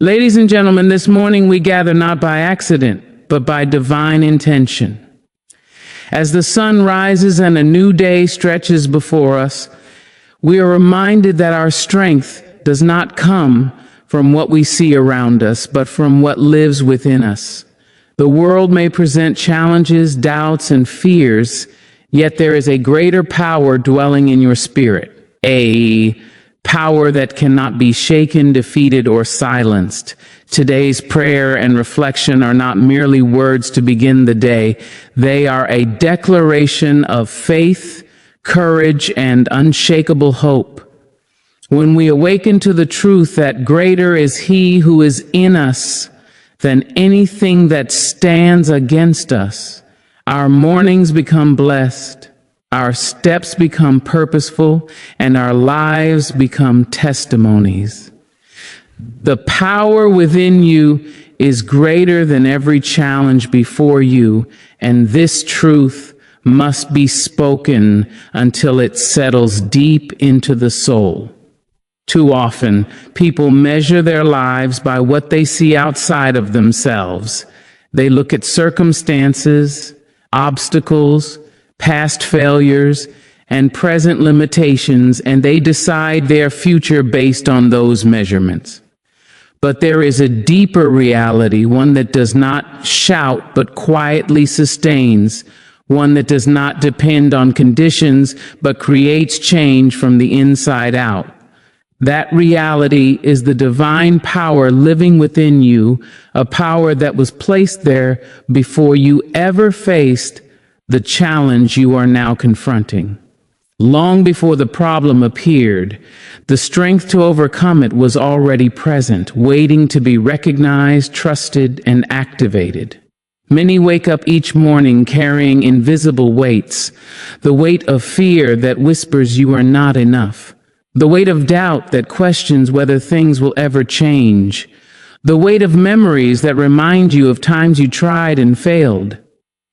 Ladies and gentlemen, this morning we gather not by accident, but by divine intention. As the sun rises and a new day stretches before us, we are reminded that our strength does not come from what we see around us, but from what lives within us. The world may present challenges, doubts, and fears, yet there is a greater power dwelling in your spirit, a power that cannot be shaken, defeated, or silenced. Today's prayer and reflection are not merely words to begin the day. They are a declaration of faith, courage, and unshakable hope. When we awaken to the truth that greater is He who is in us than anything that stands against us, our mornings become blessed. Our steps become purposeful, and our lives become testimonies. The power within you is greater than every challenge before you, and this truth must be spoken until it settles deep into the soul. Too often, people measure their lives by what they see outside of themselves. They look at circumstances, obstacles, past failures, and present limitations, and they decide their future based on those measurements. But there is a deeper reality, one that does not shout but quietly sustains, one that does not depend on conditions but creates change from the inside out. That reality is the divine power living within you, a power that was placed there before you ever faced the challenge you are now confronting. Long before the problem appeared, the strength to overcome it was already present, waiting to be recognized, trusted, and activated. Many wake up each morning carrying invisible weights, the weight of fear that whispers you are not enough, the weight of doubt that questions whether things will ever change, the weight of memories that remind you of times you tried and failed.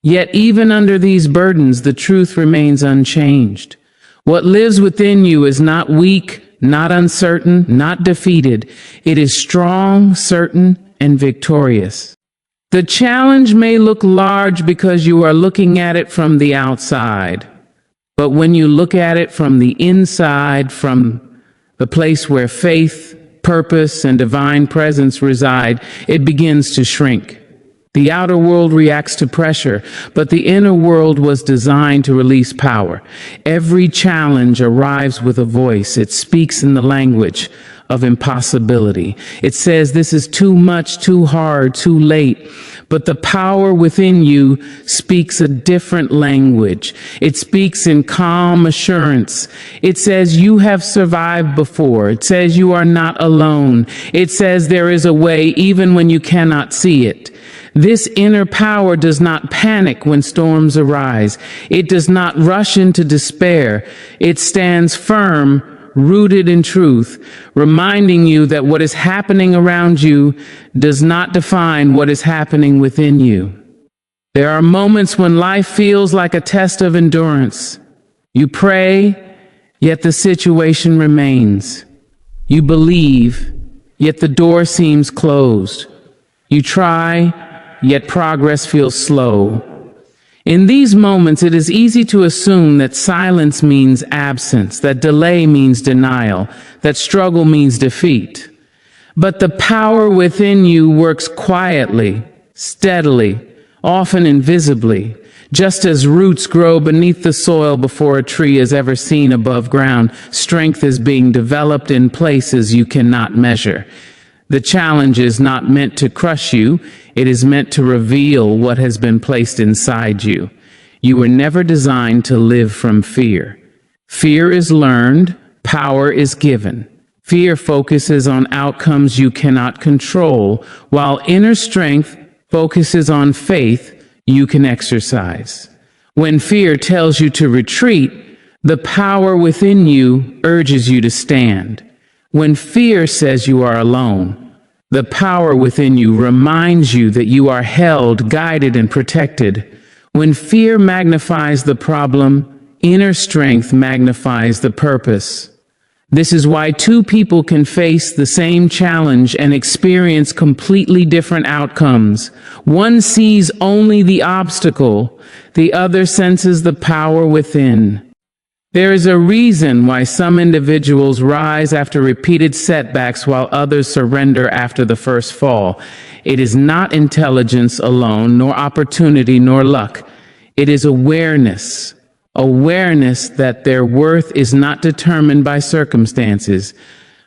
Yet even under these burdens, the truth remains unchanged. What lives within you is not weak, not uncertain, not defeated. It is strong, certain, and victorious. The challenge may look large because you are looking at it from the outside. But when you look at it from the inside, from the place where faith, purpose, and divine presence reside, it begins to shrink. The outer world reacts to pressure, but the inner world was designed to release power. Every challenge arrives with a voice. It speaks in the language of impossibility. It says, this is too much, too hard, too late. But the power within you speaks a different language. It speaks in calm assurance. It says you have survived before. It says you are not alone. It says there is a way even when you cannot see it. This inner power does not panic when storms arise. It does not rush into despair. It stands firm, rooted in truth, reminding you that what is happening around you does not define what is happening within you. There are moments when life feels like a test of endurance. You pray, yet the situation remains. You believe, yet the door seems closed. You try, yet progress feels slow. In these moments, it is easy to assume that silence means absence, that delay means denial, that struggle means defeat. But the power within you works quietly, steadily, often invisibly, just as roots grow beneath the soil before a tree is ever seen above ground. Strength is being developed in places you cannot measure. The challenge is not meant to crush you. It is meant to reveal what has been placed inside you. You were never designed to live from fear. Fear is learned, power is given. Fear focuses on outcomes you cannot control, while inner strength focuses on faith you can exercise. When fear tells you to retreat, the power within you urges you to stand. When fear says you are alone, the power within you reminds you that you are held, guided, and protected. When fear magnifies the problem, inner strength magnifies the purpose. This is why two people can face the same challenge and experience completely different outcomes. One sees only the obstacle, the other senses the power within. There is a reason why some individuals rise after repeated setbacks while others surrender after the first fall. It is not intelligence alone, nor opportunity, nor luck. It is awareness. Awareness that their worth is not determined by circumstances.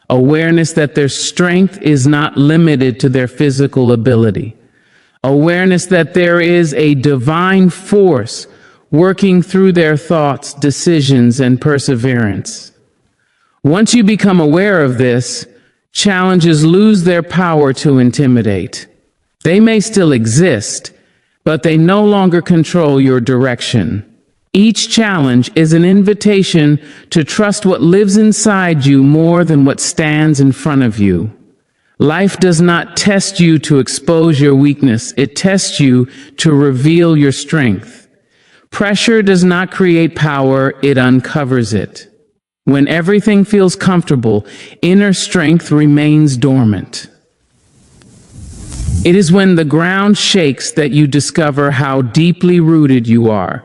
Awareness that their strength is not limited to their physical ability. Awareness that there is a divine force working through their thoughts, decisions, and perseverance. Once you become aware of this, challenges lose their power to intimidate. They may still exist, but they no longer control your direction. Each challenge is an invitation to trust what lives inside you more than what stands in front of you. Life does not test you to expose your weakness. It tests you to reveal your strength. Pressure does not create power, it uncovers it. When everything feels comfortable, inner strength remains dormant. It is when the ground shakes that you discover how deeply rooted you are.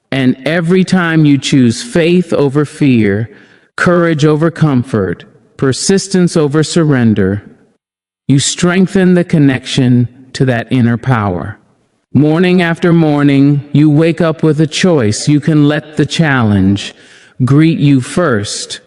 And every time you choose faith over fear, courage over comfort, persistence over surrender, you strengthen the connection to that inner power. Morning after morning, you wake up with a choice. You can let the challenge greet you first,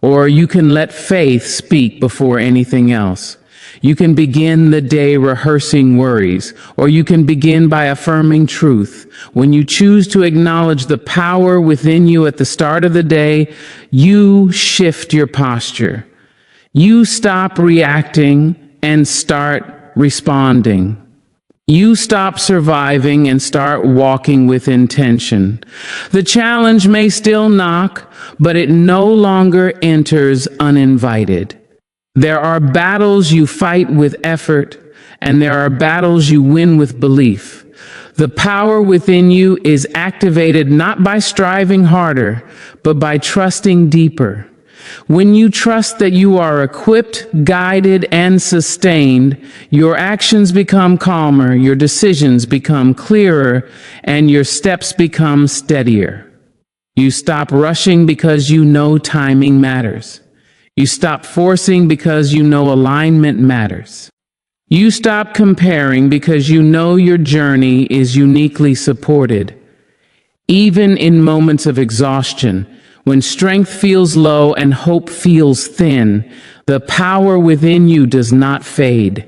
or you can let faith speak before anything else. You can begin the day rehearsing worries, or you can begin by affirming truth. When you choose to acknowledge the power within you at the start of the day, you shift your posture. You stop reacting and start responding. You stop surviving and start walking with intention. The challenge may still knock, but it no longer enters uninvited. There are battles you fight with effort, and there are battles you win with belief. The power within you is activated not by striving harder, but by trusting deeper. When you trust that you are equipped, guided, and sustained, your actions become calmer, your decisions become clearer, and your steps become steadier. You stop rushing because you know timing matters. You stop forcing because you know alignment matters. You stop comparing because you know your journey is uniquely supported. Even in moments of exhaustion, when strength feels low and hope feels thin, the power within you does not fade.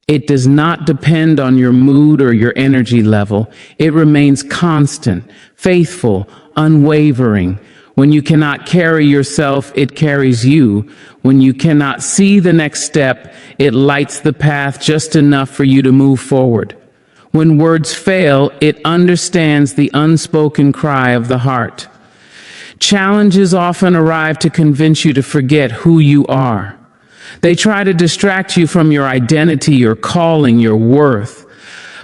It does not depend on your mood or your energy level. It remains constant, faithful, unwavering. When you cannot carry yourself, it carries you. When you cannot see the next step, it lights the path just enough for you to move forward. When words fail, it understands the unspoken cry of the heart. Challenges often arrive to convince you to forget who you are. They try to distract you from your identity, your calling, your worth.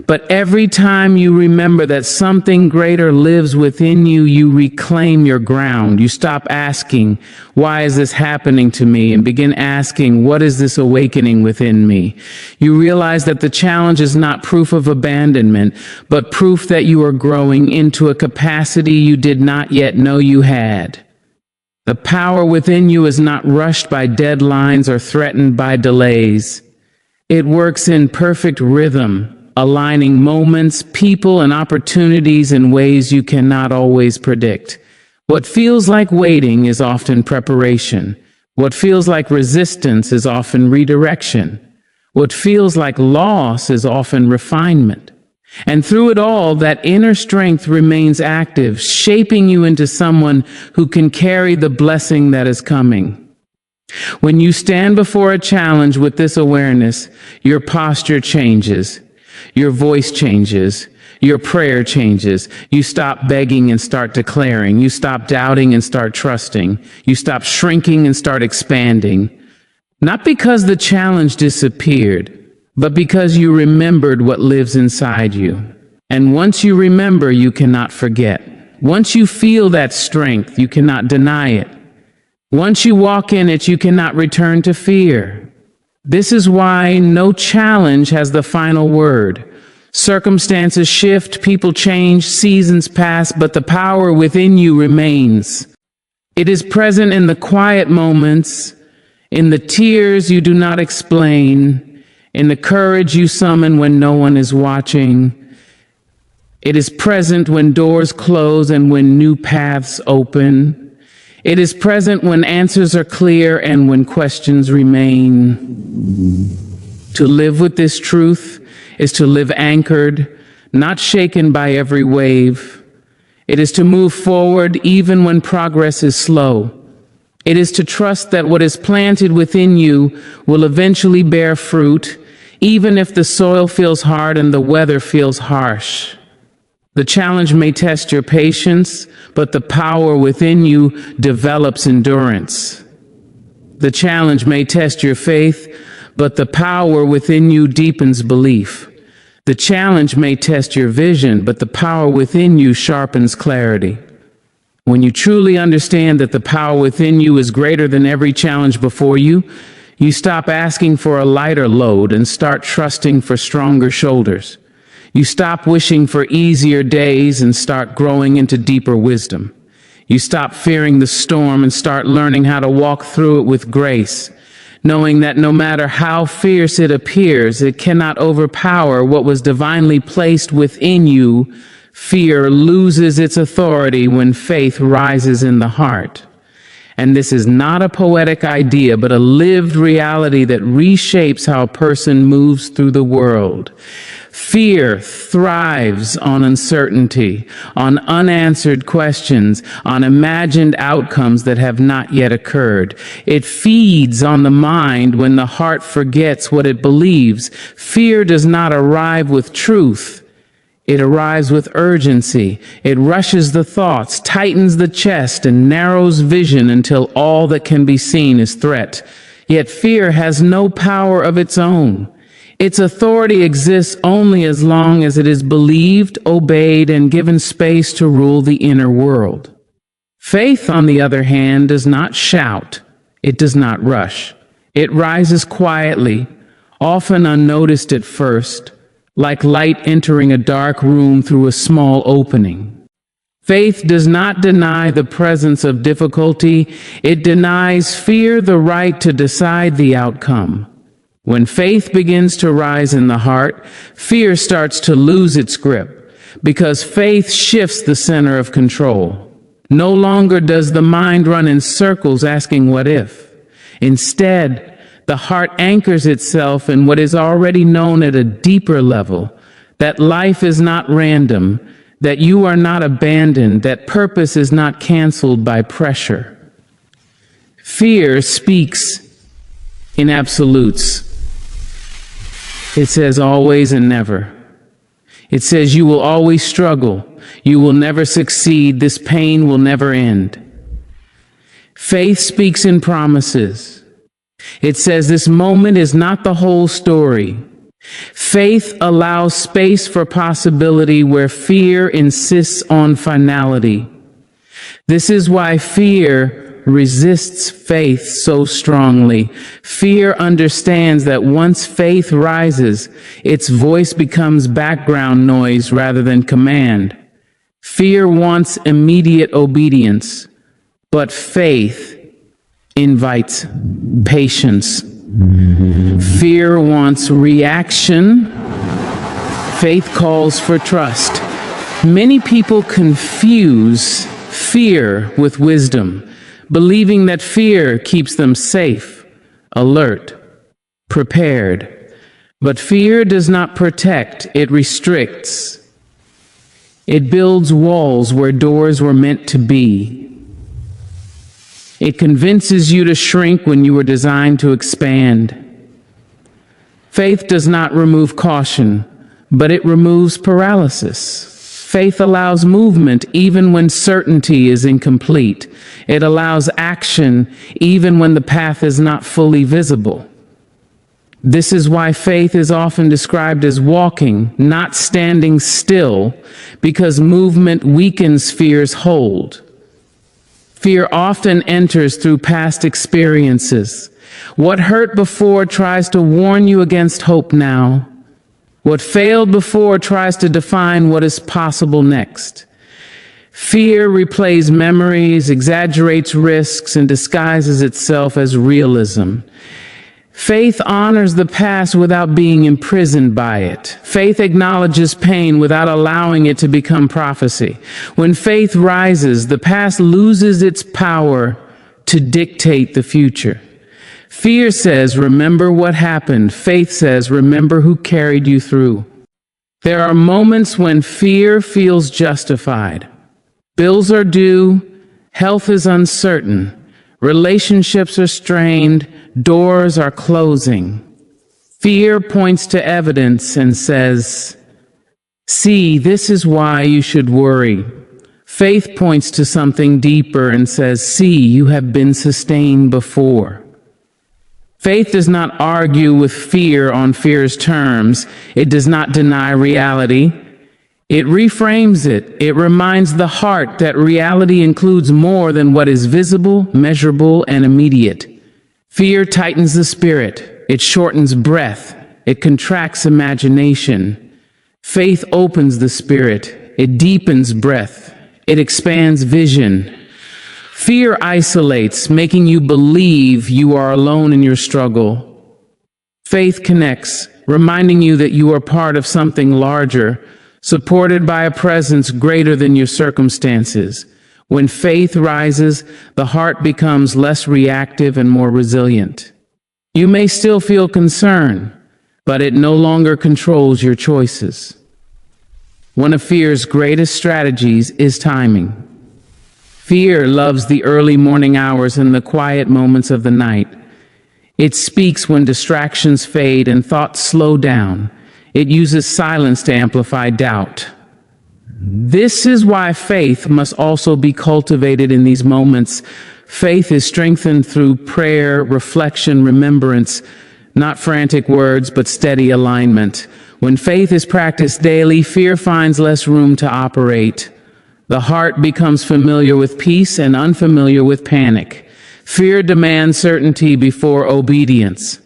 But every time you remember that something greater lives within you, you reclaim your ground. You stop asking, why is this happening to me? And begin asking, what is this awakening within me? You realize that the challenge is not proof of abandonment, but proof that you are growing into a capacity you did not yet know you had. The power within you is not rushed by deadlines or threatened by delays. It works in perfect rhythm, aligning moments, people, and opportunities in ways you cannot always predict. What feels like waiting is often preparation. What feels like resistance is often redirection. What feels like loss is often refinement. And through it all, that inner strength remains active, shaping you into someone who can carry the blessing that is coming. When you stand before a challenge with this awareness, your posture changes. Your voice changes. Your prayer changes. You stop begging and start declaring. You stop doubting and start trusting. You stop shrinking and start expanding. Not because the challenge disappeared, but because you remembered what lives inside you. And once you remember, you cannot forget. Once you feel that strength, you cannot deny it. Once you walk in it, you cannot return to fear. This is why no challenge has the final word. Circumstances shift, people change, seasons pass, but the power within you remains. It is present in the quiet moments, in the tears you do not explain, in the courage you summon when no one is watching. It is present when doors close and when new paths open. It is present when answers are clear and when questions remain. To live with this truth is to live anchored, not shaken by every wave. It is to move forward even when progress is slow. It is to trust that what is planted within you will eventually bear fruit, even if the soil feels hard and the weather feels harsh. The challenge may test your patience, but the power within you develops endurance. The challenge may test your faith, but the power within you deepens belief. The challenge may test your vision, but the power within you sharpens clarity. When you truly understand that the power within you is greater than every challenge before you, you stop asking for a lighter load and start trusting for stronger shoulders. You stop wishing for easier days and start growing into deeper wisdom. You stop fearing the storm and start learning how to walk through it with grace, knowing that no matter how fierce it appears, it cannot overpower what was divinely placed within you. Fear loses its authority when faith rises in the heart. And this is not a poetic idea, but a lived reality that reshapes how a person moves through the world. Fear thrives on uncertainty, on unanswered questions, on imagined outcomes that have not yet occurred. It feeds on the mind when the heart forgets what it believes. Fear does not arrive with truth. It arrives with urgency. It rushes the thoughts, tightens the chest, and narrows vision until all that can be seen is threat. Yet fear has no power of its own. Its authority exists only as long as it is believed, obeyed, and given space to rule the inner world. Faith, on the other hand, does not shout. It does not rush. It rises quietly, often unnoticed at first, like light entering a dark room through a small opening. Faith does not deny the presence of difficulty. It denies fear the right to decide the outcome. When faith begins to rise in the heart, fear starts to lose its grip, because faith shifts the center of control. No longer does the mind run in circles asking what if. Instead, the heart anchors itself in what is already known at a deeper level, that life is not random, that you are not abandoned, that purpose is not canceled by pressure. Fear speaks in absolutes. It says always and never. It says you will always struggle. You will never succeed. This pain will never end. Faith speaks in promises. It says this moment is not the whole story. Faith allows space for possibility where fear insists on finality. This is why fear resists faith so strongly. Fear understands that once faith rises, its voice becomes background noise rather than command. Fear wants immediate obedience, but faith invites patience. Fear wants reaction. Faith calls for trust. Many people confuse fear with wisdom, believing that fear keeps them safe, alert, prepared. But fear does not protect, it restricts. It builds walls where doors were meant to be. It convinces you to shrink when you were designed to expand. Faith does not remove caution, but it removes paralysis. Faith allows movement even when certainty is incomplete. It allows action even when the path is not fully visible. This is why faith is often described as walking, not standing still, because movement weakens fear's hold. Fear often enters through past experiences. What hurt before tries to warn you against hope now. What failed before tries to define what is possible next. Fear replays memories, exaggerates risks, and disguises itself as realism. Faith honors the past without being imprisoned by it. Faith acknowledges pain without allowing it to become prophecy. When faith rises, the past loses its power to dictate the future. Fear says, remember what happened. Faith says, remember who carried you through. There are moments when fear feels justified. Bills are due, health is uncertain, relationships are strained, doors are closing. Fear points to evidence and says, see, this is why you should worry. Faith points to something deeper and says, see, you have been sustained before. Faith does not argue with fear on fear's terms. It does not deny reality. It reframes it. It reminds the heart that reality includes more than what is visible, measurable, and immediate. Fear tightens the spirit. It shortens breath. It contracts imagination. Faith opens the spirit. It deepens breath. It expands vision. Fear isolates, making you believe you are alone in your struggle. Faith connects, reminding you that you are part of something larger, supported by a presence greater than your circumstances. When faith rises, the heart becomes less reactive and more resilient. You may still feel concern, but it no longer controls your choices. One of fear's greatest strategies is timing. Fear loves the early morning hours and the quiet moments of the night. It speaks when distractions fade and thoughts slow down. It uses silence to amplify doubt. This is why faith must also be cultivated in these moments. Faith is strengthened through prayer, reflection, remembrance, not frantic words, but steady alignment. When faith is practiced daily, fear finds less room to operate. The heart becomes familiar with peace and unfamiliar with panic. Fear demands certainty before obedience.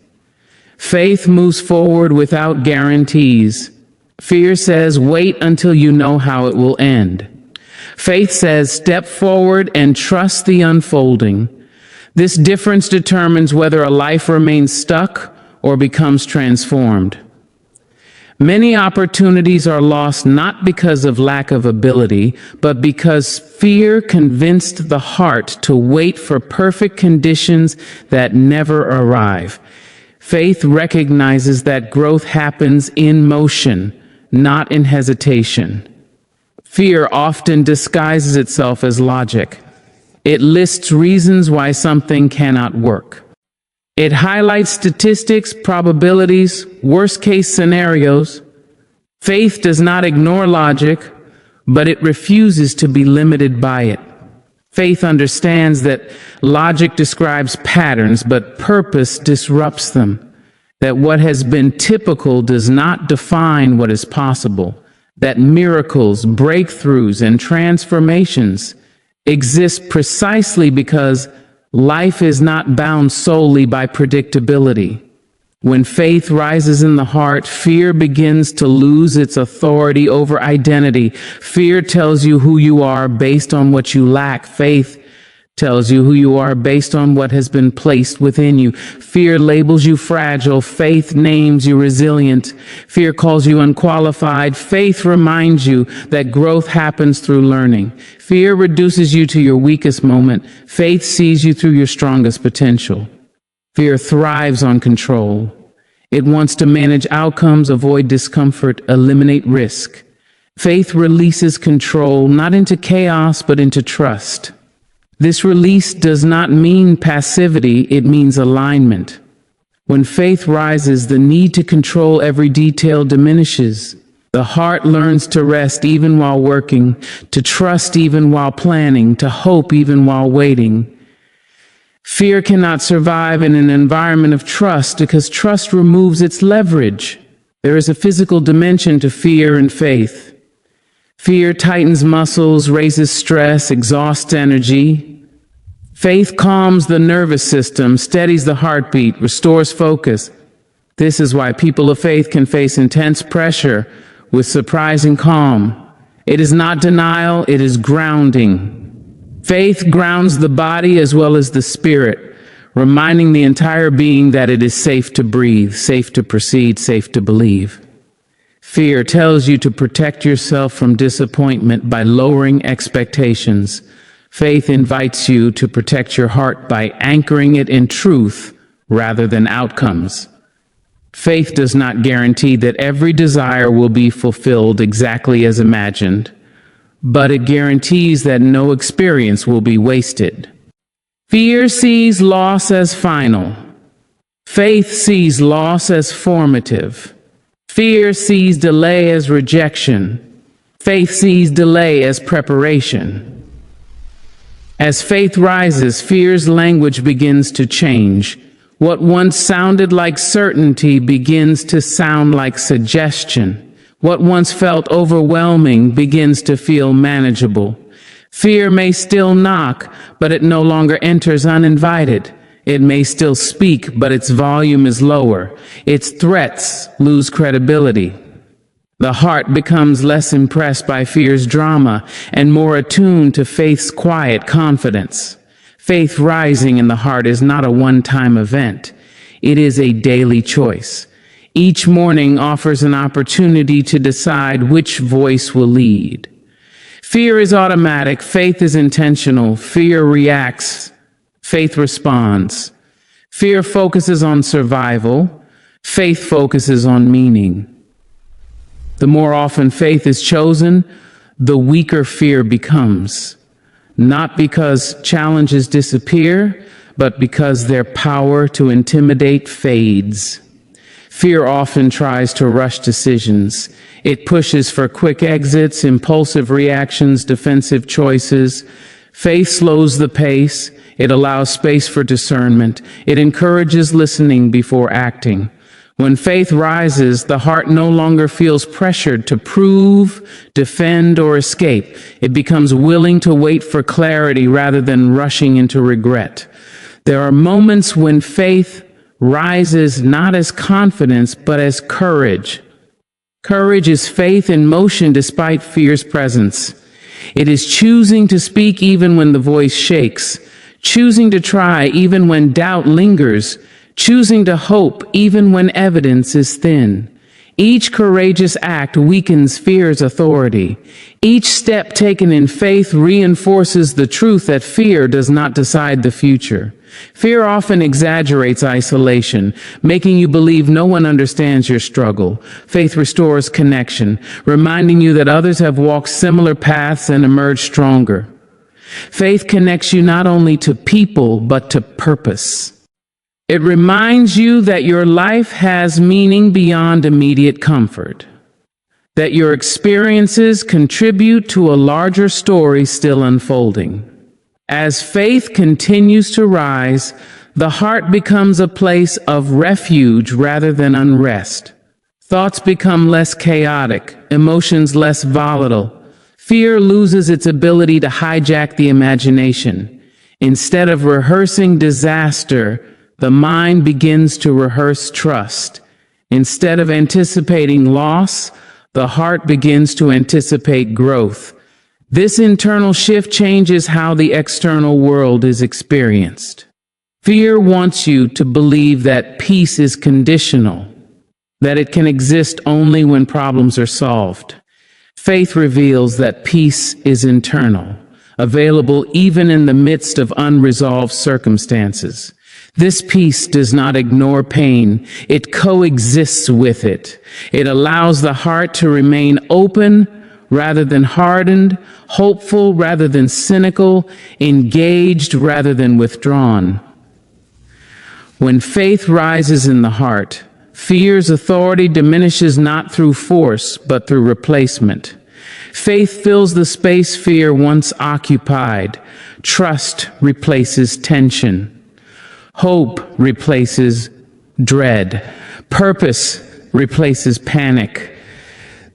Faith moves forward without guarantees. Fear says, wait until you know how it will end. Faith says, step forward and trust the unfolding. This difference determines whether a life remains stuck or becomes transformed. Many opportunities are lost not because of lack of ability, but because fear convinced the heart to wait for perfect conditions that never arrive. Faith recognizes that growth happens in motion, not in hesitation. Fear often disguises itself as logic. It lists reasons why something cannot work. It highlights statistics, probabilities, worst-case scenarios. Faith does not ignore logic, but it refuses to be limited by it. Faith understands that logic describes patterns, but purpose disrupts them. That what has been typical does not define what is possible. That miracles, breakthroughs, and transformations exist precisely because life is not bound solely by predictability. When faith rises in the heart, fear begins to lose its authority over identity. Fear tells you who you are based on what you lack. Faith tells you who you are based on what has been placed within you. Fear labels you fragile. Faith names you resilient. Fear calls you unqualified. Faith reminds you that growth happens through learning. Fear reduces you to your weakest moment. Faith sees you through your strongest potential. Fear thrives on control. It wants to manage outcomes, avoid discomfort, eliminate risk. Faith releases control, not into chaos, but into trust. This release does not mean passivity, it means alignment. When faith rises, the need to control every detail diminishes. The heart learns to rest even while working, to trust even while planning, to hope even while waiting. Fear cannot survive in an environment of trust because trust removes its leverage. There is a physical dimension to fear and faith. Fear tightens muscles, raises stress, exhausts energy. Faith calms the nervous system, steadies the heartbeat, restores focus. This is why people of faith can face intense pressure with surprising calm. It is not denial, it is grounding. Faith grounds the body as well as the spirit, reminding the entire being that it is safe to breathe, safe to proceed, safe to believe. Fear tells you to protect yourself from disappointment by lowering expectations. Faith invites you to protect your heart by anchoring it in truth rather than outcomes. Faith does not guarantee that every desire will be fulfilled exactly as imagined, but it guarantees that no experience will be wasted. Fear sees loss as final. Faith sees loss as formative. Fear sees delay as rejection. Faith sees delay as preparation. As faith rises, fear's language begins to change. What once sounded like certainty begins to sound like suggestion. What once felt overwhelming begins to feel manageable. Fear may still knock, but it no longer enters uninvited. It may still speak, but its volume is lower. Its threats lose credibility. The heart becomes less impressed by fear's drama and more attuned to faith's quiet confidence. Faith rising in the heart is not a one-time event. It is a daily choice. Each morning offers an opportunity to decide which voice will lead. Fear is automatic. Faith is intentional. Fear reacts. Faith responds. Fear focuses on survival. Faith focuses on meaning. The more often faith is chosen, the weaker fear becomes. Not because challenges disappear, but because their power to intimidate fades. Fear often tries to rush decisions. It pushes for quick exits, impulsive reactions, defensive choices. Faith slows the pace. It allows space for discernment. It encourages listening before acting. When faith rises, the heart no longer feels pressured to prove, defend, or escape. It becomes willing to wait for clarity rather than rushing into regret. There are moments when faith rises not as confidence, but as courage. Courage is faith in motion despite fear's presence. It is choosing to speak even when the voice shakes, choosing to try even when doubt lingers, choosing to hope even when evidence is thin. Each courageous act weakens fear's authority. Each step taken in faith reinforces the truth that fear does not decide the future. Fear often exaggerates isolation, making you believe no one understands your struggle. Faith restores connection, reminding you that others have walked similar paths and emerged stronger. Faith connects you not only to people, but to purpose. It reminds you that your life has meaning beyond immediate comfort, that your experiences contribute to a larger story still unfolding. As faith continues to rise, the heart becomes a place of refuge rather than unrest. Thoughts become less chaotic, emotions less volatile. Fear loses its ability to hijack the imagination. Instead of rehearsing disaster, the mind begins to rehearse trust. Instead of anticipating loss, the heart begins to anticipate growth. This internal shift changes how the external world is experienced. Fear wants you to believe that peace is conditional, that it can exist only when problems are solved. Faith reveals that peace is internal, available even in the midst of unresolved circumstances. This peace does not ignore pain. It coexists with it. It allows the heart to remain open rather than hardened, hopeful rather than cynical, engaged rather than withdrawn. When faith rises in the heart, fear's authority diminishes not through force, but through replacement. Faith fills the space fear once occupied. Trust replaces tension. Hope replaces dread. Purpose replaces panic.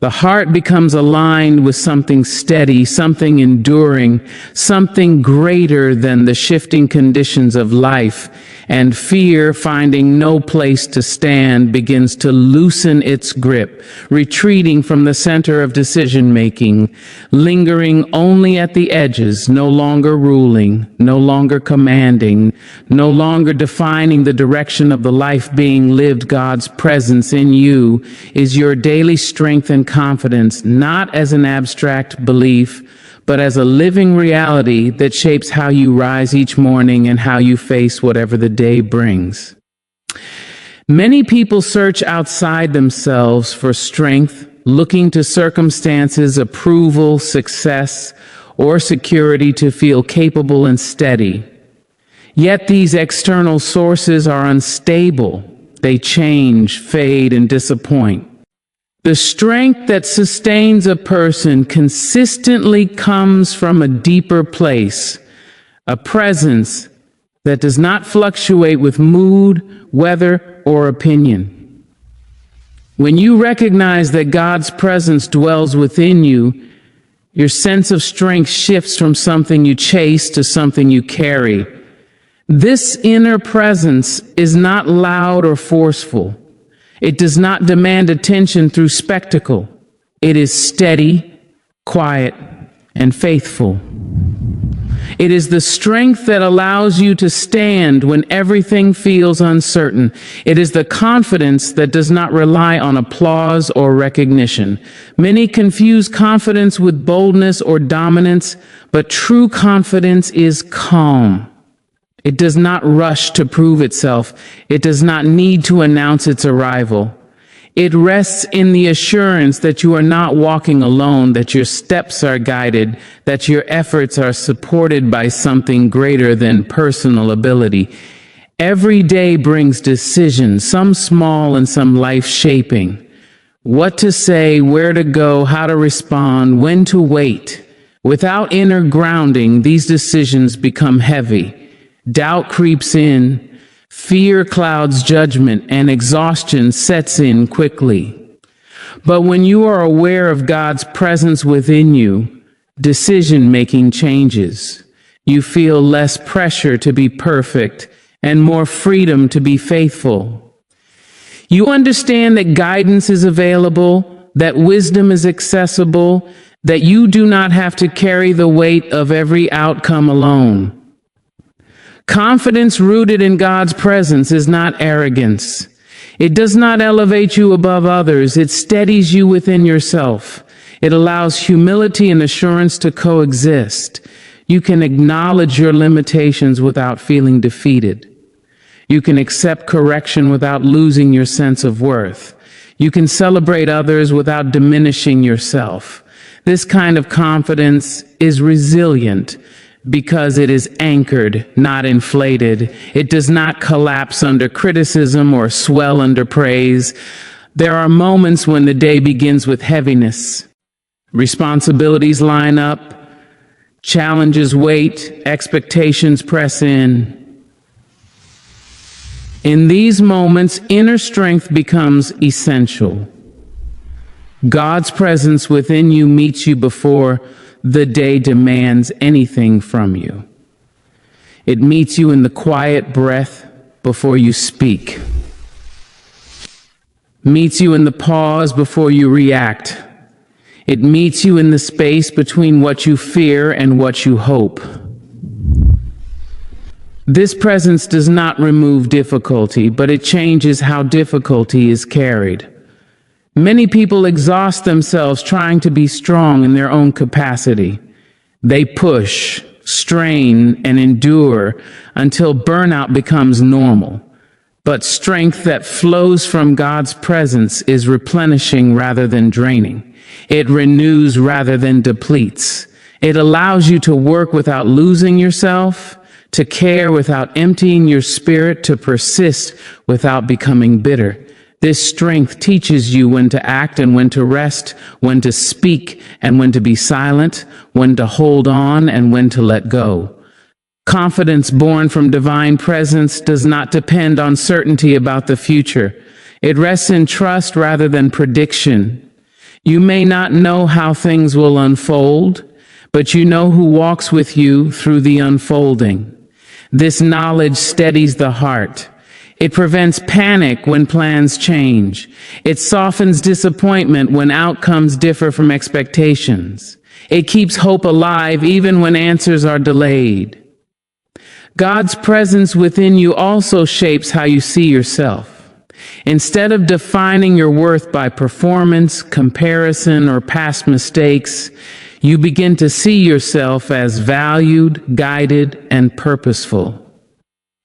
The heart becomes aligned with something steady, something enduring, something greater than the shifting conditions of life, and fear, finding no place to stand, begins to loosen its grip, retreating from the center of decision-making, lingering only at the edges, no longer ruling, no longer commanding, no longer defining the direction of the life being lived. God's presence in you is your daily strength and confidence, not as an abstract belief, but as a living reality that shapes how you rise each morning and how you face whatever the day brings. Many people search outside themselves for strength, looking to circumstances, approval, success, or security to feel capable and steady. Yet these external sources are unstable. They change, fade, and disappoint. The strength that sustains a person consistently comes from a deeper place, a presence that does not fluctuate with mood, weather, or opinion. When you recognize that God's presence dwells within you, your sense of strength shifts from something you chase to something you carry. This inner presence is not loud or forceful. It does not demand attention through spectacle. It is steady, quiet, and faithful. It is the strength that allows you to stand when everything feels uncertain. It is the confidence that does not rely on applause or recognition. Many confuse confidence with boldness or dominance, but true confidence is calm. It does not rush to prove itself. It does not need to announce its arrival. It rests in the assurance that you are not walking alone, that your steps are guided, that your efforts are supported by something greater than personal ability. Every day brings decisions, some small and some life-shaping. What to say, where to go, how to respond, when to wait. Without inner grounding, these decisions become heavy. Doubt creeps in, fear clouds judgment, and exhaustion sets in quickly. But when you are aware of God's presence within you, decision-making changes. You feel less pressure to be perfect and more freedom to be faithful. You understand that guidance is available, that wisdom is accessible, that you do not have to carry the weight of every outcome alone. Confidence rooted in God's presence is not arrogance. It does not elevate you above others. It steadies you within yourself. It allows humility and assurance to coexist. You can acknowledge your limitations without feeling defeated. You can accept correction without losing your sense of worth. You can celebrate others without diminishing yourself. This kind of confidence is resilient, because it is anchored, not inflated. It does not collapse under criticism or swell under praise. There are moments when the day begins with heaviness. Responsibilities line up, challenges wait, expectations press in. In these moments, inner strength becomes essential. God's presence within you meets you before the day demands anything from you. It meets you in the quiet breath before you speak. Meets you in the pause before you react. It meets you in the space between what you fear and what you hope. This presence does not remove difficulty, but it changes how difficulty is carried. Many people exhaust themselves trying to be strong in their own capacity. They push, strain, and endure until burnout becomes normal. But strength that flows from God's presence is replenishing rather than draining. It renews rather than depletes. It allows you to work without losing yourself, to care without emptying your spirit, to persist without becoming bitter. This strength teaches you when to act and when to rest, when to speak and when to be silent, when to hold on and when to let go. Confidence born from divine presence does not depend on certainty about the future. It rests in trust rather than prediction. You may not know how things will unfold, but you know who walks with you through the unfolding. This knowledge steadies the heart. It prevents panic when plans change. It softens disappointment when outcomes differ from expectations. It keeps hope alive even when answers are delayed. God's presence within you also shapes how you see yourself. Instead of defining your worth by performance, comparison, or past mistakes, you begin to see yourself as valued, guided, and purposeful.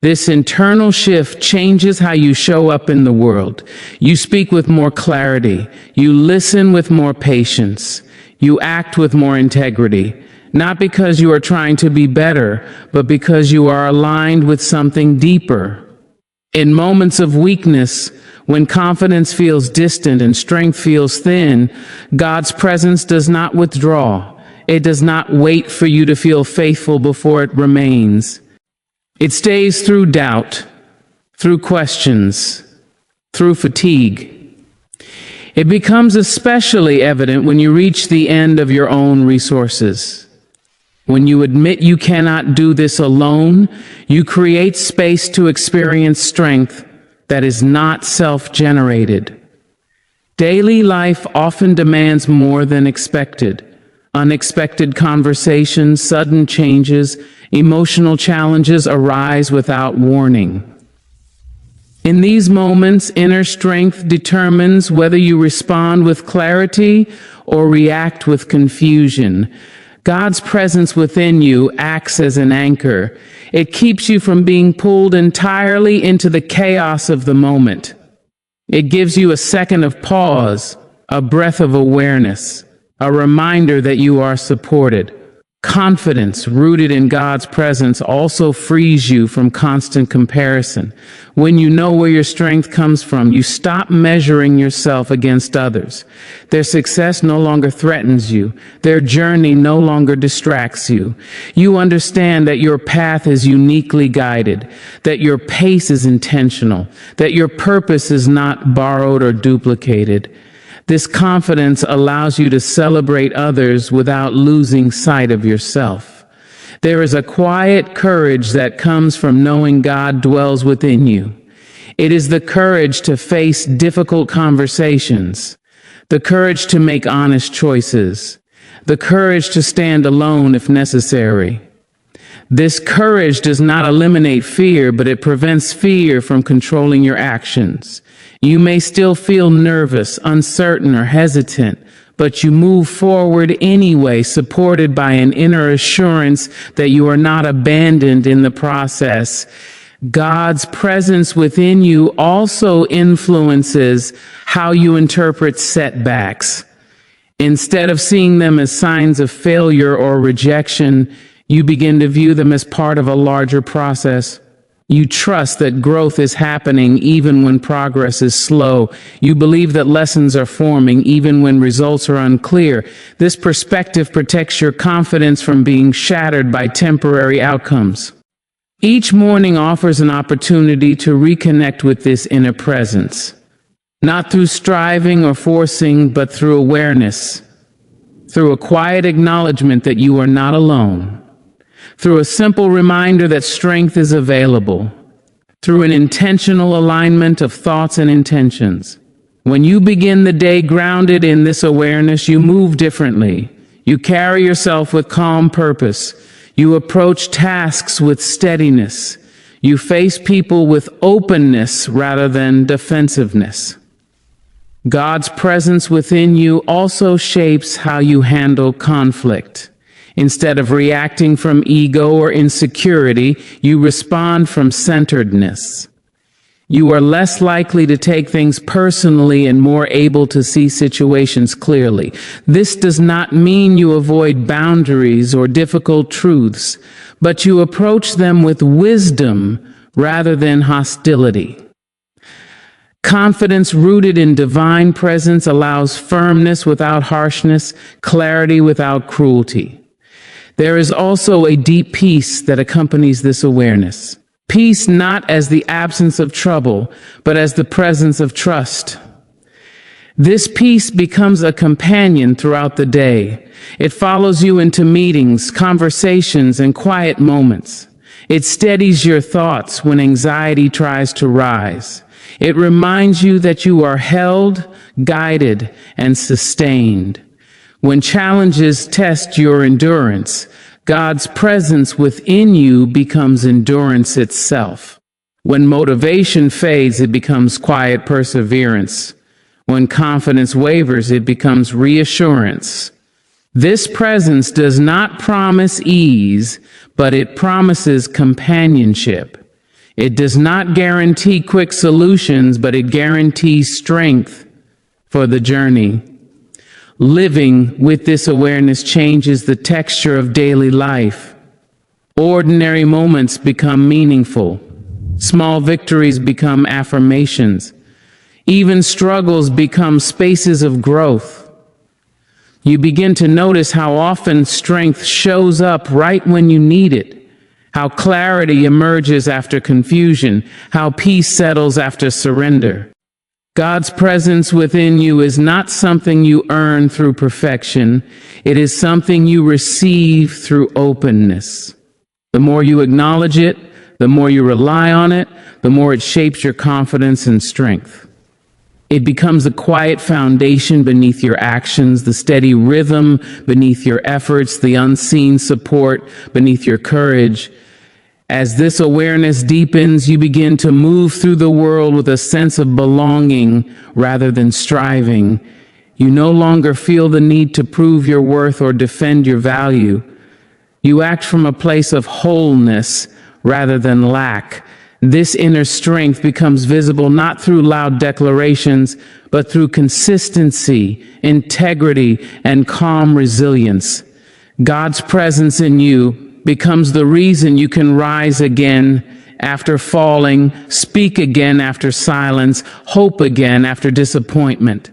This internal shift changes how you show up in the world. You speak with more clarity. You listen with more patience. You act with more integrity. Not because you are trying to be better, but because you are aligned with something deeper. In moments of weakness, when confidence feels distant and strength feels thin, God's presence does not withdraw. It does not wait for you to feel faithful before it remains. It stays through doubt, through questions, through fatigue. It becomes especially evident when you reach the end of your own resources. When you admit you cannot do this alone, you create space to experience strength that is not self-generated. Daily life often demands more than expected. Unexpected conversations, sudden changes, emotional challenges arise without warning. In these moments, inner strength determines whether you respond with clarity or react with confusion. God's presence within you acts as an anchor. It keeps you from being pulled entirely into the chaos of the moment. It gives you a second of pause, a breath of awareness, a reminder that you are supported. Confidence rooted in God's presence also frees you from constant comparison. When you know where your strength comes from, you stop measuring yourself against others. Their success no longer threatens you. Their journey no longer distracts you. You understand that your path is uniquely guided, that your pace is intentional, that your purpose is not borrowed or duplicated. This confidence allows you to celebrate others without losing sight of yourself. There is a quiet courage that comes from knowing God dwells within you. It is the courage to face difficult conversations, the courage to make honest choices, the courage to stand alone if necessary. This courage does not eliminate fear, but it prevents fear from controlling your actions. You may still feel nervous, uncertain, or hesitant, but you move forward anyway, supported by an inner assurance that you are not abandoned in the process. God's presence within you also influences how you interpret setbacks. Instead of seeing them as signs of failure or rejection, you begin to view them as part of a larger process. You trust that growth is happening even when progress is slow. You believe that lessons are forming even when results are unclear. This perspective protects your confidence from being shattered by temporary outcomes. Each morning offers an opportunity to reconnect with this inner presence, not through striving or forcing, but through awareness, through a quiet acknowledgement that you are not alone, through a simple reminder that strength is available, through an intentional alignment of thoughts and intentions. When you begin the day grounded in this awareness, you move differently. You carry yourself with calm purpose. You approach tasks with steadiness. You face people with openness rather than defensiveness. God's presence within you also shapes how you handle conflict. Instead of reacting from ego or insecurity, you respond from centeredness. You are less likely to take things personally and more able to see situations clearly. This does not mean you avoid boundaries or difficult truths, but you approach them with wisdom rather than hostility. Confidence rooted in divine presence allows firmness without harshness, clarity without cruelty. There is also a deep peace that accompanies this awareness. Peace not as the absence of trouble, but as the presence of trust. This peace becomes a companion throughout the day. It follows you into meetings, conversations, and quiet moments. It steadies your thoughts when anxiety tries to rise. It reminds you that you are held, guided, and sustained. When challenges test your endurance, God's presence within you becomes endurance itself. When motivation fades, it becomes quiet perseverance. When confidence wavers, it becomes reassurance. This presence does not promise ease, but it promises companionship. It does not guarantee quick solutions, but it guarantees strength for the journey. Living with this awareness changes the texture of daily life. Ordinary moments become meaningful. Small victories become affirmations. Even struggles become spaces of growth. You begin to notice how often strength shows up right when you need it, how clarity emerges after confusion, how peace settles after surrender. God's presence within you is not something you earn through perfection. It is something you receive through openness. The more you acknowledge it, the more you rely on it, the more it shapes your confidence and strength. It becomes the quiet foundation beneath your actions, the steady rhythm beneath your efforts, the unseen support beneath your courage. As this awareness deepens, you begin to move through the world with a sense of belonging rather than striving. You no longer feel the need to prove your worth or defend your value. You act from a place of wholeness rather than lack. This inner strength becomes visible not through loud declarations, but through consistency, integrity, and calm resilience. God's presence in you becomes the reason you can rise again after falling, speak again after silence, hope again after disappointment.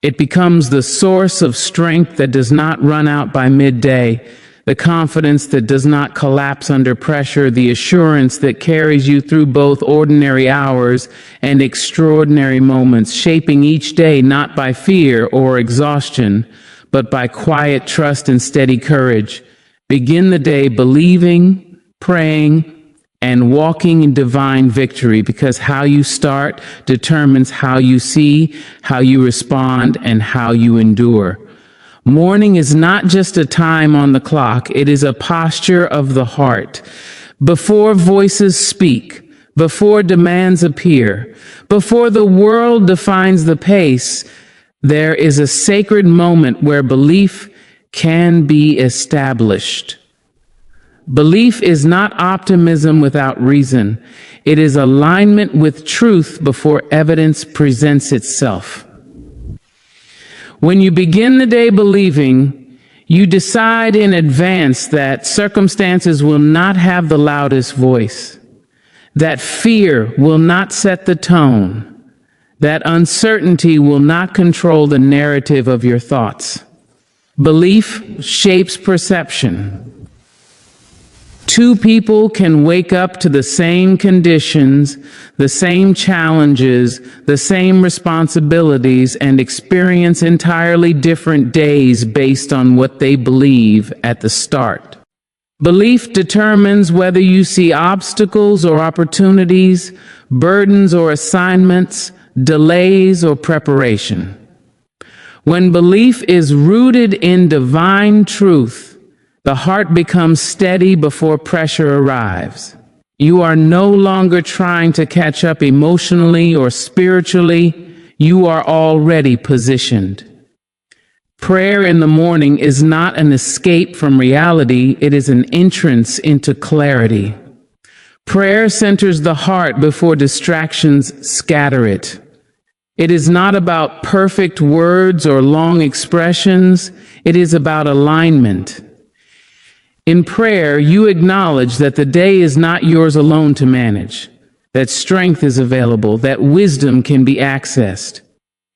It becomes the source of strength that does not run out by midday, the confidence that does not collapse under pressure, the assurance that carries you through both ordinary hours and extraordinary moments, shaping each day not by fear or exhaustion, but by quiet trust and steady courage. Begin the day believing, praying, and walking in divine victory, because how you start determines how you see, how you respond, and how you endure. Morning is not just a time on the clock, it is a posture of the heart. Before voices speak, before demands appear, before the world defines the pace, there is a sacred moment where belief can be established. Belief is not optimism without reason. It is alignment with truth before evidence presents itself. When you begin the day believing, you decide in advance that circumstances will not have the loudest voice, that fear will not set the tone, that uncertainty will not control the narrative of your thoughts. Belief shapes perception. Two people can wake up to the same conditions, the same challenges, the same responsibilities, and experience entirely different days based on what they believe at the start. Belief determines whether you see obstacles or opportunities, burdens or assignments, delays or preparation. When belief is rooted in divine truth, the heart becomes steady before pressure arrives. You are no longer trying to catch up emotionally or spiritually. You are already positioned. Prayer in the morning is not an escape from reality, it is an entrance into clarity. Prayer centers the heart before distractions scatter it. It is not about perfect words or long expressions, it is about alignment. In prayer, you acknowledge that the day is not yours alone to manage, that strength is available, that wisdom can be accessed.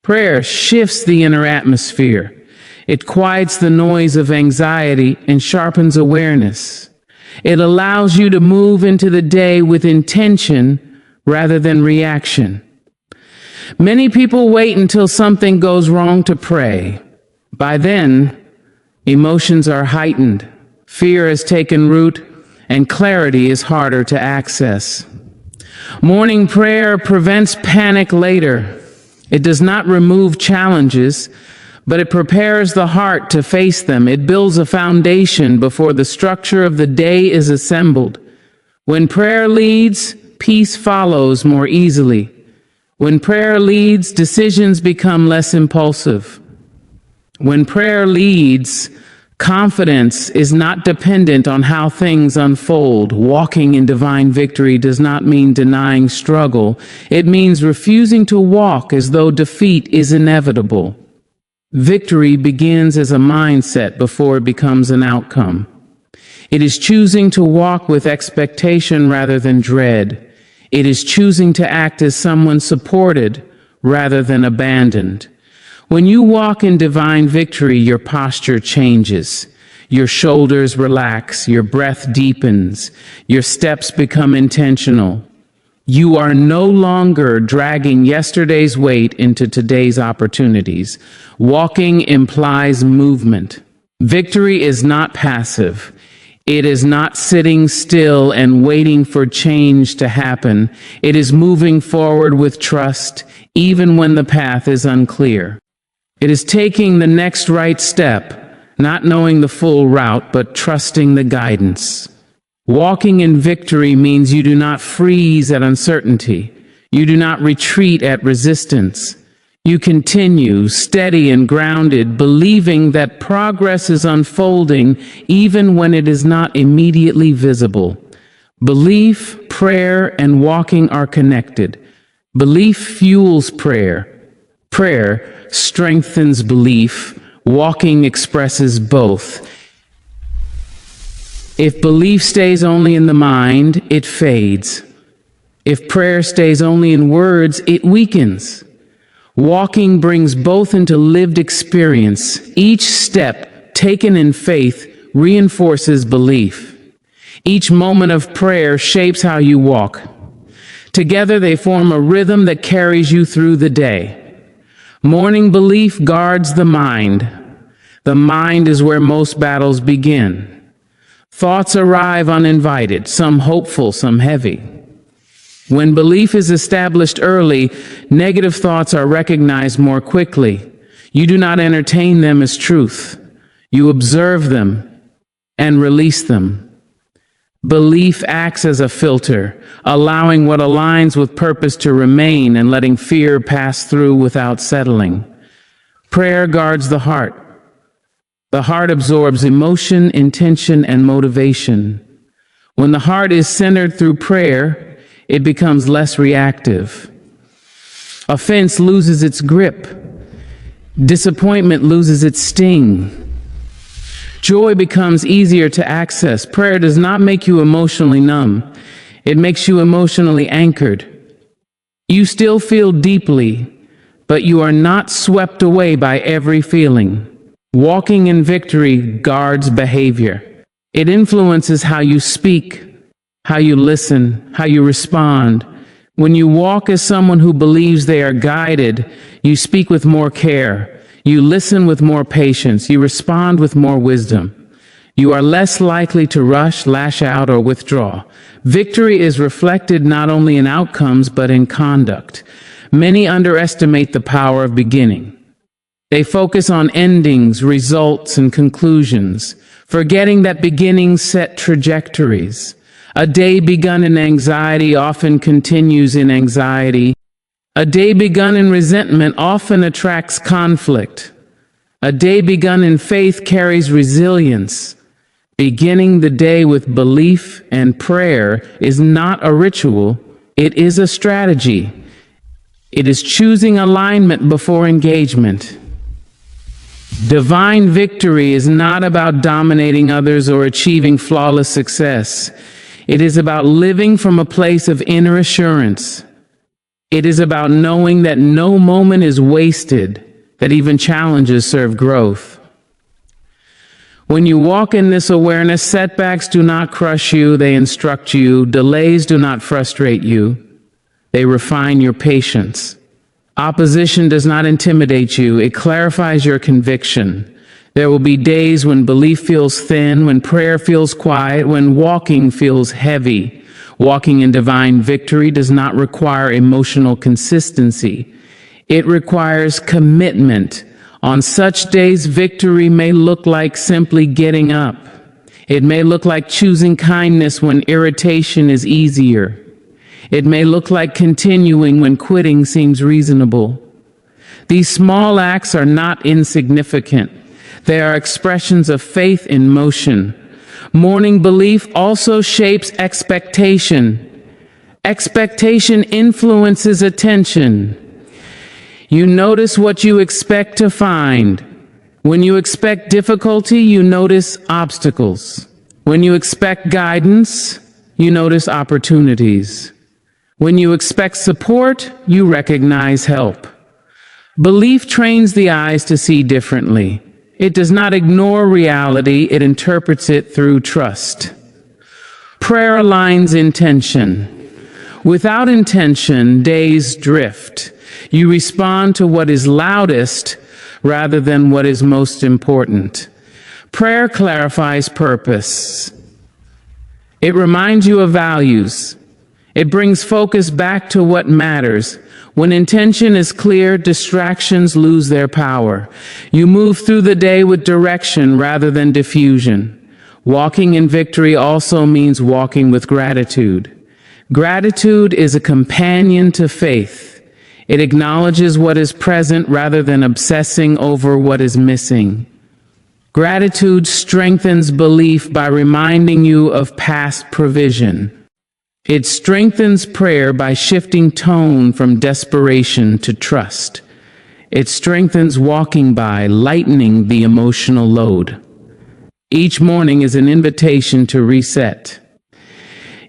Prayer shifts the inner atmosphere. It quiets the noise of anxiety and sharpens awareness. It allows you to move into the day with intention rather than reaction. Many people wait until something goes wrong to pray. By then, emotions are heightened, fear has taken root, and clarity is harder to access. Morning prayer prevents panic later. It does not remove challenges, but it prepares the heart to face them. It builds a foundation before the structure of the day is assembled. When prayer leads, peace follows more easily. When prayer leads, decisions become less impulsive. When prayer leads, confidence is not dependent on how things unfold. Walking in divine victory does not mean denying struggle. It means refusing to walk as though defeat is inevitable. Victory begins as a mindset before it becomes an outcome. It is choosing to walk with expectation rather than dread. It is choosing to act as someone supported rather than abandoned. When you walk in divine victory, your posture changes. Your shoulders relax, your breath deepens, your steps become intentional. You are no longer dragging yesterday's weight into today's opportunities. Walking implies movement. Victory is not passive. It is not sitting still and waiting for change to happen. It is moving forward with trust, even when the path is unclear. It is taking the next right step, not knowing the full route, but trusting the guidance. Walking in victory means you do not freeze at uncertainty. You do not retreat at resistance. You continue, steady and grounded, believing that progress is unfolding even when it is not immediately visible. Belief, prayer, and walking are connected. Belief fuels prayer. Prayer strengthens belief. Walking expresses both. If belief stays only in the mind, it fades. If prayer stays only in words, it weakens. Walking brings both into lived experience. Each step taken in faith reinforces belief. Each moment of prayer shapes how you walk. Together they form a rhythm that carries you through the day. Morning belief guards the mind. The mind is where most battles begin. Thoughts arrive uninvited, some hopeful, some heavy. When belief is established early, negative thoughts are recognized more quickly. You do not entertain them as truth. You observe them and release them. Belief acts as a filter, allowing what aligns with purpose to remain and letting fear pass through without settling. Prayer guards the heart. The heart absorbs emotion, intention, and motivation. When the heart is centered through prayer, it becomes less reactive. Offense loses its grip. Disappointment loses its sting. Joy becomes easier to access. Prayer does not make you emotionally numb. It makes you emotionally anchored. You still feel deeply, but you are not swept away by every feeling. Walking in victory guards behavior. It influences how you speak, how you listen, how you respond. When you walk as someone who believes they are guided, you speak with more care. You listen with more patience. You respond with more wisdom. You are less likely to rush, lash out, or withdraw. Victory is reflected not only in outcomes, but in conduct. Many underestimate the power of beginning. They focus on endings, results, and conclusions, forgetting that beginnings set trajectories. A day begun in anxiety often continues in anxiety. A day begun in resentment often attracts conflict. A day begun in faith carries resilience. Beginning the day with belief and prayer is not a ritual, it is a strategy. It is choosing alignment before engagement. Divine victory is not about dominating others or achieving flawless success. It is about living from a place of inner assurance. It is about knowing that no moment is wasted, that even challenges serve growth. When you walk in this awareness, setbacks do not crush you, they instruct you. Delays do not frustrate you, they refine your patience. Opposition does not intimidate you, it clarifies your conviction. There will be days when belief feels thin, when prayer feels quiet, when walking feels heavy. Walking in divine victory does not require emotional consistency. It requires commitment. On such days, victory may look like simply getting up. It may look like choosing kindness when irritation is easier. It may look like continuing when quitting seems reasonable. These small acts are not insignificant. They are expressions of faith in motion. Morning belief also shapes expectation. Expectation influences attention. You notice what you expect to find. When you expect difficulty, you notice obstacles. When you expect guidance, you notice opportunities. When you expect support, you recognize help. Belief trains the eyes to see differently. It does not ignore reality, it interprets it through trust. Prayer aligns intention. Without intention, days drift. You respond to what is loudest rather than what is most important. Prayer clarifies purpose. It reminds you of values. It brings focus back to what matters. When intention is clear, distractions lose their power. You move through the day with direction rather than diffusion. Walking in victory also means walking with gratitude. Gratitude is a companion to faith. It acknowledges what is present rather than obsessing over what is missing. Gratitude strengthens belief by reminding you of past provision. It strengthens prayer by shifting tone from desperation to trust. It strengthens walking by lightening the emotional load. Each morning is an invitation to reset.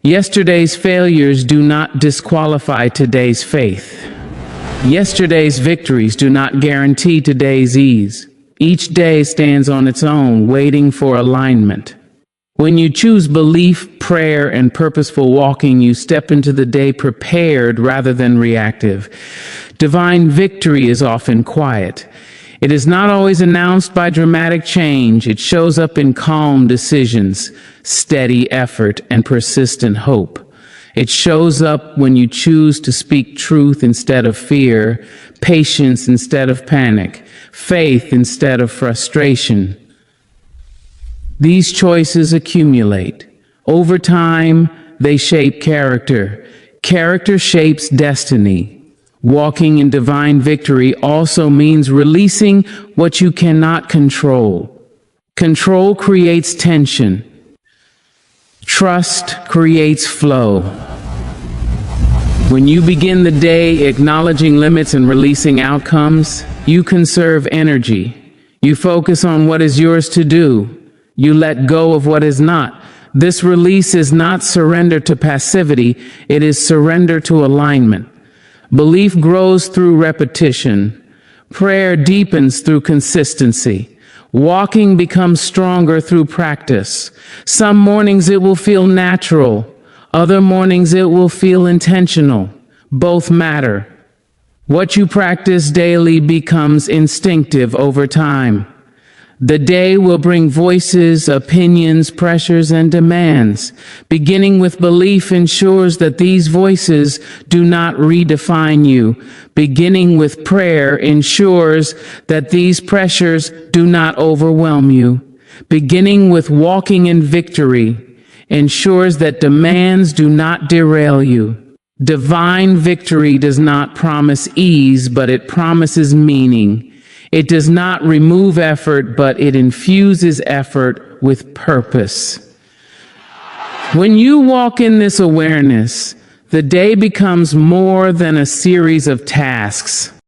Yesterday's failures do not disqualify today's faith. Yesterday's victories do not guarantee today's ease. Each day stands on its own, waiting for alignment. When you choose belief, prayer, and purposeful walking, you step into the day prepared rather than reactive. Divine victory is often quiet. It is not always announced by dramatic change. It shows up in calm decisions, steady effort, and persistent hope. It shows up when you choose to speak truth instead of fear, patience instead of panic, faith instead of frustration. These choices accumulate. Over time, they shape character. Character shapes destiny. Walking in divine victory also means releasing what you cannot control. Control creates tension. Trust creates flow. When you begin the day acknowledging limits and releasing outcomes, you conserve energy. You focus on what is yours to do. You let go of what is not. This release is not surrender to passivity, it is surrender to alignment. Belief grows through repetition. Prayer deepens through consistency. Walking becomes stronger through practice. Some mornings it will feel natural. Other mornings it will feel intentional. Both matter. What you practice daily becomes instinctive over time. The day will bring voices, opinions, pressures, and demands. Beginning with belief ensures that these voices do not redefine you. Beginning with prayer ensures that these pressures do not overwhelm you. Beginning with walking in victory ensures that demands do not derail you. Divine victory does not promise ease, but it promises meaning. It does not remove effort, but it infuses effort with purpose. When you walk in this awareness, the day becomes more than a series of tasks.